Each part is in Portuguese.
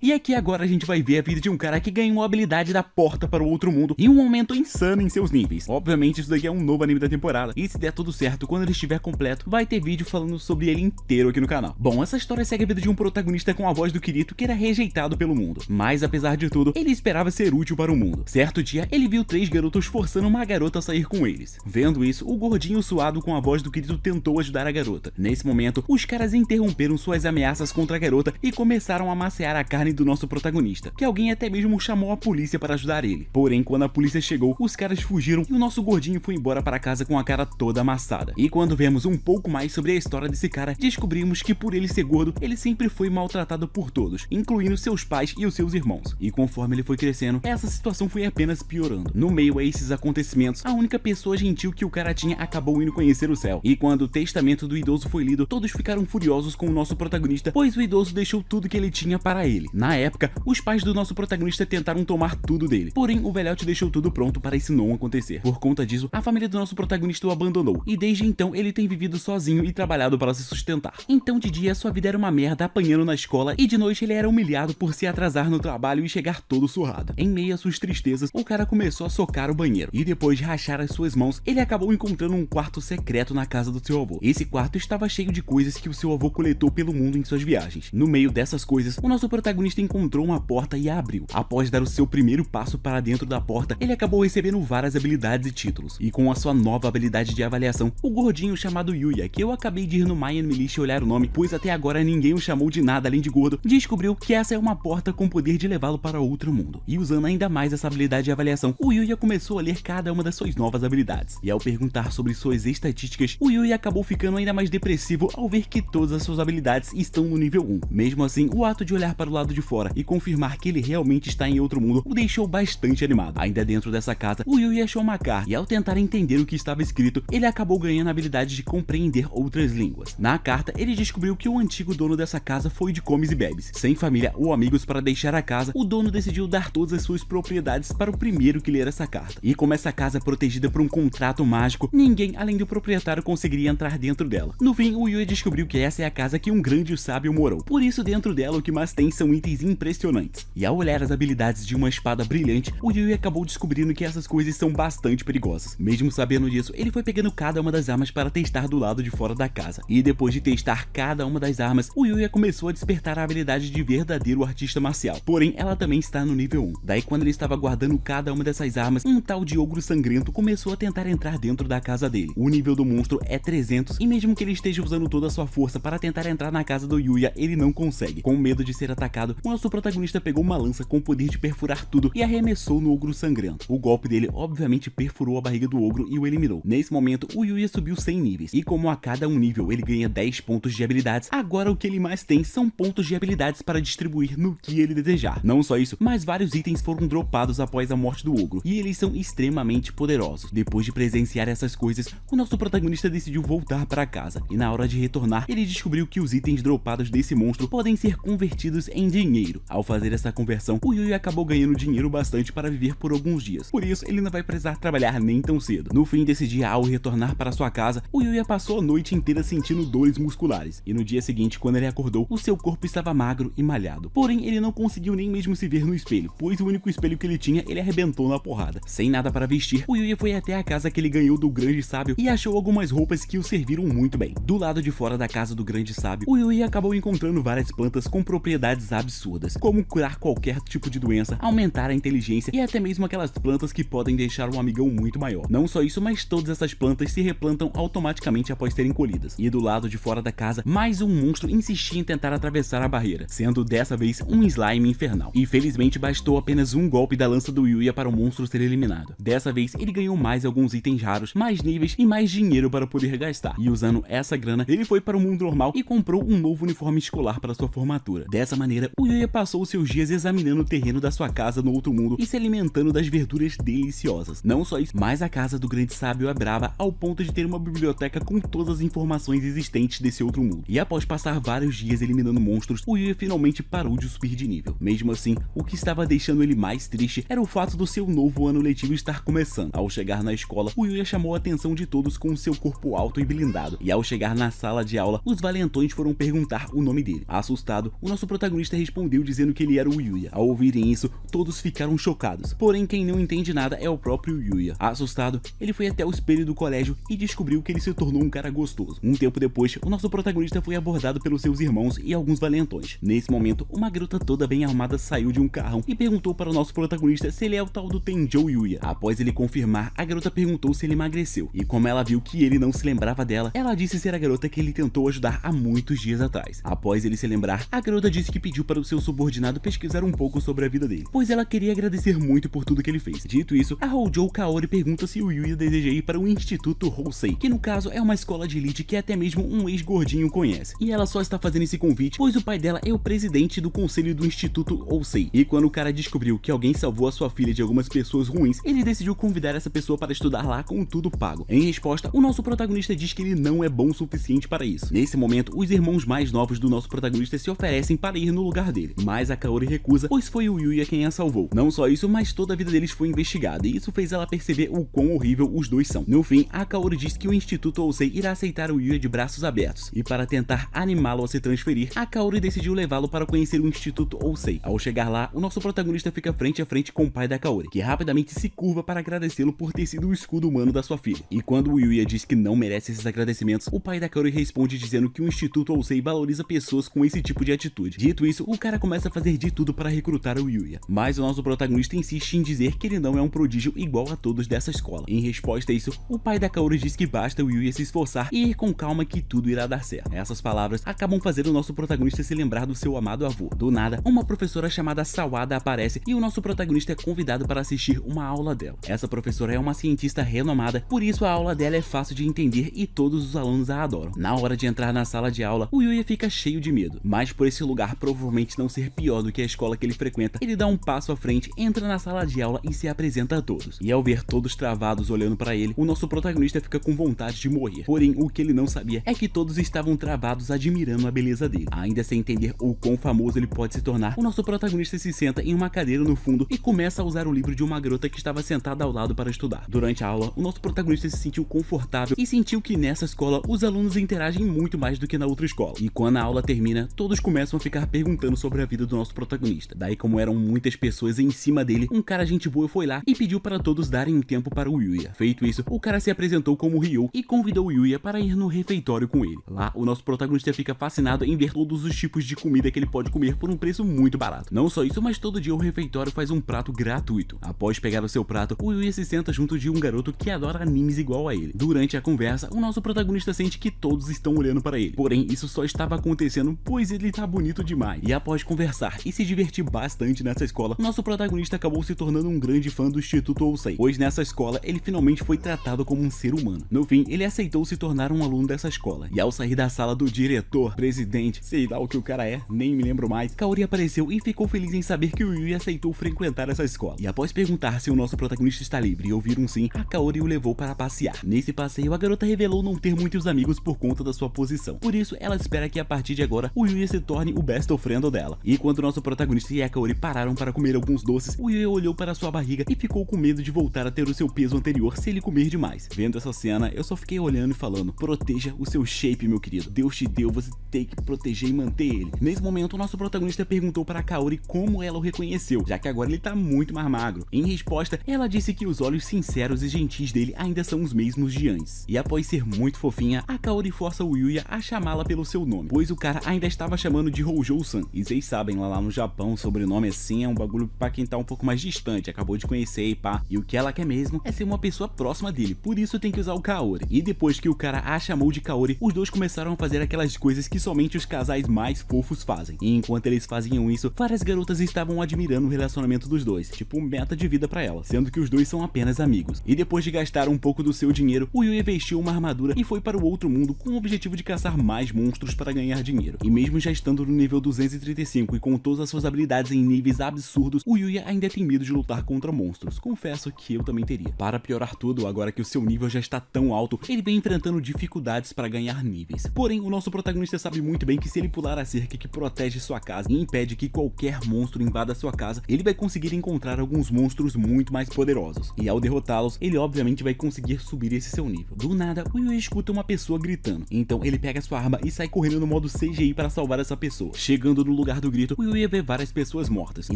E aqui agora a gente vai ver a vida de um cara que ganhou a habilidade da porta para o outro mundo e um aumento insano em seus níveis. Obviamente isso daqui é um novo anime da temporada, e se der tudo certo, quando ele estiver completo, vai ter vídeo falando sobre ele inteiro aqui no canal. Bom, essa história segue a vida de um protagonista com a voz do Kirito que era rejeitado pelo mundo, mas apesar de tudo, ele esperava ser útil para o mundo. Certo dia, ele viu 3 garotos forçando uma garota a sair com eles. Vendo isso, o gordinho suado com a voz do Kirito tentou ajudar a garota. Nesse momento, os caras interromperam suas ameaças contra a garota e começaram a macear a carne do nosso protagonista, que alguém até mesmo chamou a polícia para ajudar ele. Porém, quando a polícia chegou, os caras fugiram e o nosso gordinho foi embora para casa com a cara toda amassada. E quando vemos um pouco mais sobre a história desse cara, descobrimos que por ele ser gordo, ele sempre foi maltratado por todos, incluindo seus pais e os seus irmãos. E conforme ele foi crescendo, essa situação foi apenas piorando. No meio a esses acontecimentos, a única pessoa gentil que o cara tinha acabou indo conhecer o céu. E quando o testamento do idoso foi lido, todos ficaram furiosos com o nosso protagonista, pois o idoso deixou tudo que ele tinha para ele. Na época, os pais do nosso protagonista tentaram tomar tudo dele, porém o velhote deixou tudo pronto para isso não acontecer. Por conta disso, a família do nosso protagonista o abandonou, e desde então ele tem vivido sozinho e trabalhado para se sustentar. Então de dia sua vida era uma merda apanhando na escola, e de noite ele era humilhado por se atrasar no trabalho e chegar todo surrado. Em meio às suas tristezas, o cara começou a socar o banheiro, e depois de rachar as suas mãos, ele acabou encontrando um quarto secreto na casa do seu avô. Esse quarto estava cheio de coisas que o seu avô coletou pelo mundo em suas viagens. No meio dessas coisas, o nosso protagonista encontrou uma porta e a abriu. Após dar o seu primeiro passo para dentro da porta, ele acabou recebendo várias habilidades e títulos. E com a sua nova habilidade de avaliação, o gordinho chamado Yuya, que eu acabei de ir no Mayan Militia olhar o nome, pois até agora ninguém o chamou de nada além de gordo, descobriu que essa é uma porta com o poder de levá-lo para outro mundo. E usando ainda mais essa habilidade de avaliação, o Yuya começou a ler cada uma das suas novas habilidades. E ao perguntar sobre suas estatísticas, o Yuya acabou ficando ainda mais depressivo ao ver que todas as suas habilidades estão no nível 1. Mesmo assim, o ato de olhar para o lado de fora e confirmar que ele realmente está em outro mundo o deixou bastante animado. Ainda dentro dessa casa, o Yuya achou uma carta e ao tentar entender o que estava escrito, ele acabou ganhando a habilidade de compreender outras línguas. Na carta, ele descobriu que o antigo dono dessa casa foi de comes e bebes. Sem família ou amigos para deixar a casa, o dono decidiu dar todas as suas propriedades para o primeiro que ler essa carta. E como essa casa é protegida por um contrato mágico, ninguém além do proprietário conseguiria entrar dentro dela. No fim, o Yuya descobriu que essa é a casa que um grande sábio morou. Por isso, dentro dela, o que mais tem são itens impressionantes. E ao olhar as habilidades de uma espada brilhante, o Yuya acabou descobrindo que essas coisas são bastante perigosas. Mesmo sabendo disso, ele foi pegando cada uma das armas para testar do lado de fora da casa. E depois de testar cada uma das armas, o Yuya começou a despertar a habilidade de verdadeiro artista marcial. Porém, ela também está no nível 1. Daí, quando ele estava guardando cada uma dessas armas, um tal de ogro sangrento começou a tentar entrar dentro da casa dele. O nível do monstro é 300 e mesmo que ele esteja usando toda a sua força para tentar entrar na casa do Yuya, ele não consegue. Com medo de ser atacado, o nosso protagonista pegou uma lança com o poder de perfurar tudo e arremessou no ogro sangrento. O golpe dele obviamente perfurou a barriga do ogro e o eliminou. Nesse momento, o Yuya subiu 100 níveis, e como a cada um nível ele ganha 10 pontos de habilidades, agora o que ele mais tem são pontos de habilidades para distribuir no que ele desejar. Não só isso, mas vários itens foram dropados após a morte do ogro, e eles são extremamente poderosos. Depois de presenciar essas coisas, o nosso protagonista decidiu voltar para casa, e na hora de retornar, ele descobriu que os itens dropados desse monstro podem ser convertidos em dinheiro. Ao fazer essa conversão, o Yuya acabou ganhando dinheiro bastante para viver por alguns dias, por isso ele não vai precisar trabalhar nem tão cedo. No fim desse dia, ao retornar para sua casa, o Yuya passou a noite inteira sentindo dores musculares, e no dia seguinte, quando ele acordou, o seu corpo estava magro e malhado. Porém, ele não conseguiu nem mesmo se ver no espelho, pois o único espelho que ele tinha, ele arrebentou na porrada. Sem nada para vestir, o Yuya foi até a casa que ele ganhou do grande sábio e achou algumas roupas que o serviram muito bem. Do lado de fora da casa do grande sábio, o Yuya acabou encontrando várias plantas com propriedades absurdas, como curar qualquer tipo de doença, aumentar a inteligência e até mesmo aquelas plantas que podem deixar um amigão muito maior. Não só isso, mas todas essas plantas se replantam automaticamente após serem colhidas. E do lado de fora da casa, mais um monstro insistia em tentar atravessar a barreira, sendo dessa vez um slime infernal. E felizmente bastou apenas um golpe da lança do Yuya para o monstro ser eliminado. Dessa vez ele ganhou mais alguns itens raros, mais níveis e mais dinheiro para poder gastar. E usando essa grana, ele foi para o mundo normal e comprou um novo uniforme escolar para sua formatura. Dessa maneira, o Yuya passou seus dias examinando o terreno da sua casa no outro mundo e se alimentando das verduras deliciosas. Não só isso, mas a casa do grande sábio é brava ao ponto de ter uma biblioteca com todas as informações existentes desse outro mundo. E após passar vários dias eliminando monstros, o Yuya finalmente parou de subir de nível. Mesmo assim, o que estava deixando ele mais triste era o fato do seu novo ano letivo estar começando. Ao chegar na escola, o Yuya chamou a atenção de todos com seu corpo alto e blindado. E ao chegar na sala de aula, os valentões foram perguntar o nome dele. Assustado, o nosso protagonista respondeu dizendo que ele era o Yuya. Ao ouvirem isso, todos ficaram chocados, porém quem não entende nada é o próprio Yuya. Assustado, ele foi até o espelho do colégio e descobriu que ele se tornou um cara gostoso. Um tempo depois, o nosso protagonista foi abordado pelos seus irmãos e alguns valentões. Nesse momento, uma garota toda bem armada saiu de um carrão e perguntou para o nosso protagonista se ele é o tal do Tenjou Yuya. Após ele confirmar, a garota perguntou se ele emagreceu, e como ela viu que ele não se lembrava dela, ela disse ser a garota que ele tentou ajudar há muitos dias atrás. Após ele se lembrar, a garota disse que pediu para o seu subordinado pesquisar um pouco sobre a vida dele, pois ela queria agradecer muito por tudo que ele fez. Dito isso, a Houjou Kaori pergunta se o Yuya deseja ir para o Instituto Housei, que no caso é uma escola de elite que até mesmo um ex-gordinho conhece, e ela só está fazendo esse convite pois o pai dela é o presidente do conselho do Instituto Housei, e quando o cara descobriu que alguém salvou a sua filha de algumas pessoas ruins, ele decidiu convidar essa pessoa para estudar lá com tudo pago. Em resposta, o nosso protagonista diz que ele não é bom o suficiente para isso. Nesse momento, os irmãos mais novos do nosso protagonista se oferecem para ir no lugar dele, mas a Kaori recusa, pois foi o Yuya quem a salvou. Não só isso, mas toda a vida deles foi investigada, e isso fez ela perceber o quão horrível os dois são. No fim, a Kaori diz que o Instituto Housei irá aceitar o Yuya de braços abertos, e para tentar animá-lo a se transferir, a Kaori decidiu levá-lo para conhecer o Instituto Housei. Ao chegar lá, o nosso protagonista fica frente a frente com o pai da Kaori, que rapidamente se curva para agradecê-lo por ter sido o escudo humano da sua filha. E quando o Yuya diz que não merece esses agradecimentos, o pai da Kaori responde dizendo que o Instituto Housei valoriza pessoas com esse tipo de atitude. Dito isso, o cara começa a fazer de tudo para recrutar o Yuya, mas o nosso protagonista insiste em dizer que ele não é um prodígio igual a todos dessa escola. Em resposta a isso, o pai da Kaori diz que basta o Yuya se esforçar e ir com calma que tudo irá dar certo. Essas palavras acabam fazendo o nosso protagonista se lembrar do seu amado avô. Do nada, uma professora chamada Sawada aparece e o nosso protagonista é convidado para assistir uma aula dela. Essa professora é uma cientista renomada, por isso a aula dela é fácil de entender e todos os alunos a adoram. Na hora de entrar na sala de aula, o Yuya fica cheio de medo, mas por esse lugar provavelmente não ser pior do que a escola que ele frequenta, ele dá um passo à frente, entra na sala de aula e se apresenta a todos. E ao ver todos travados olhando para ele, o nosso protagonista fica com vontade de morrer. Porém, o que ele não sabia é que todos estavam travados admirando a beleza dele. Ainda sem entender o quão famoso ele pode se tornar, o nosso protagonista se senta em uma cadeira no fundo e começa a usar o livro de uma garota que estava sentada ao lado para estudar. Durante a aula, o nosso protagonista se sentiu confortável e sentiu que nessa escola os alunos interagem muito mais do que na outra escola. E quando a aula termina, todos começam a ficar perguntando sobre a vida do nosso protagonista. Daí, como eram muitas pessoas em cima dele, um cara gente boa foi lá e pediu para todos darem um tempo para o Yuya. Feito isso, o cara se apresentou como Ryu e convidou o Yuya para ir no refeitório com ele. Lá, o nosso protagonista fica fascinado em ver todos os tipos de comida que ele pode comer por um preço muito barato. Não só isso, mas todo dia o refeitório faz um prato gratuito. Após pegar o seu prato, o Yuya se senta junto de um garoto que adora animes igual a ele. Durante a conversa, o nosso protagonista sente que todos estão olhando para ele. Porém, isso só estava acontecendo pois ele tá bonito demais. E após conversar e se divertir bastante nessa escola, nosso protagonista acabou se tornando um grande fã do Instituto Housei, pois nessa escola ele finalmente foi tratado como um ser humano. No fim, ele aceitou se tornar um aluno dessa escola. E ao sair da sala do diretor, presidente, sei lá o que o cara é, nem me lembro mais, Kaori apareceu e ficou feliz em saber que o Yuya aceitou frequentar essa escola. E após perguntar se o nosso protagonista está livre e ouvir um sim, a Kaori o levou para passear. Nesse passeio, a garota revelou não ter muitos amigos por conta da sua posição. Por isso, ela espera que a partir de agora, o Yuya se torne o best friend dela. E quando o nosso protagonista e a Kaori pararam para comer alguns doces, o Yuya olhou para sua barriga e ficou com medo de voltar a ter o seu peso anterior se ele comer demais. Vendo essa cena, eu só fiquei olhando e falando: proteja o seu shape, meu querido. Deus te deu, você tem que proteger e manter ele. Nesse momento, o nosso protagonista perguntou para a Kaori como ela o reconheceu, já que agora ele tá muito mais magro. Em resposta, ela disse que os olhos sinceros e gentis dele ainda são os mesmos de antes. E após ser muito fofinha, a Kaori força o Yuya a chamá-la pelo seu nome, pois o cara ainda estava chamando de Houjou-san. E vocês sabem, lá no Japão, sobrenome assim é um bagulho pra quem tá um pouco mais distante, acabou de conhecer e pá. E o que ela quer mesmo é ser uma pessoa próxima dele, por isso tem que usar o Kaori. E depois que o cara a chamou de Kaori, os dois começaram a fazer aquelas coisas que somente os casais mais fofos fazem. E enquanto eles faziam isso, várias garotas estavam admirando o relacionamento dos dois, tipo meta de vida pra ela, sendo que os dois são apenas amigos. E depois de gastar um pouco do seu dinheiro, o Yuya vestiu uma armadura e foi para o outro mundo com o objetivo de caçar mais monstros para ganhar dinheiro. E mesmo já estando no nível 235 e com todas as suas habilidades em níveis absurdos, o Yuya ainda tem medo de lutar contra monstros. Confesso que eu também teria. Para piorar tudo, agora que o seu nível já está tão alto, ele vem enfrentando dificuldades para ganhar níveis. Porém, o nosso protagonista sabe muito bem que se ele pular a cerca que protege sua casa e impede que qualquer monstro invada sua casa, ele vai conseguir encontrar alguns monstros muito mais poderosos. E ao derrotá-los, ele obviamente vai conseguir subir esse seu nível. Do nada, o Yuya escuta uma pessoa gritando. Então ele pega sua arma e sai correndo no modo CGI para salvar essa pessoa. Chegando Chegando no lugar do grito, o Yuya vê várias pessoas mortas, e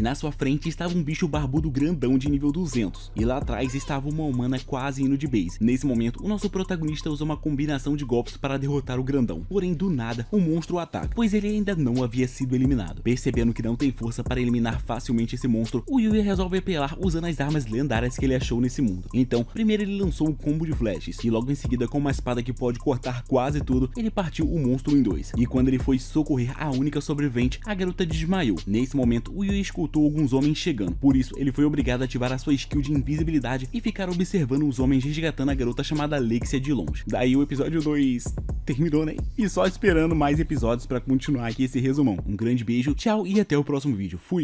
na sua frente estava um bicho barbudo grandão de nível 200, e lá atrás estava uma humana quase indo de base. Nesse momento, o nosso protagonista usa uma combinação de golpes para derrotar o grandão, porém do nada, o monstro ataca, pois ele ainda não havia sido eliminado. Percebendo que não tem força para eliminar facilmente esse monstro, o Yuya resolve apelar usando as armas lendárias que ele achou nesse mundo. Então, primeiro ele lançou um combo de flashes, e logo em seguida com uma espada que pode cortar quase tudo, ele partiu o monstro em dois. E quando ele foi socorrer a única sobrevivente, a garota desmaiou. Nesse momento, o Yuya escutou alguns homens chegando, por isso ele foi obrigado a ativar a sua skill de invisibilidade e ficar observando os homens resgatando a garota chamada Alexia de longe. Daí o episódio 2 terminou, né? E só esperando mais episódios para continuar aqui esse resumão. Um grande beijo, tchau e até o próximo vídeo. Fui!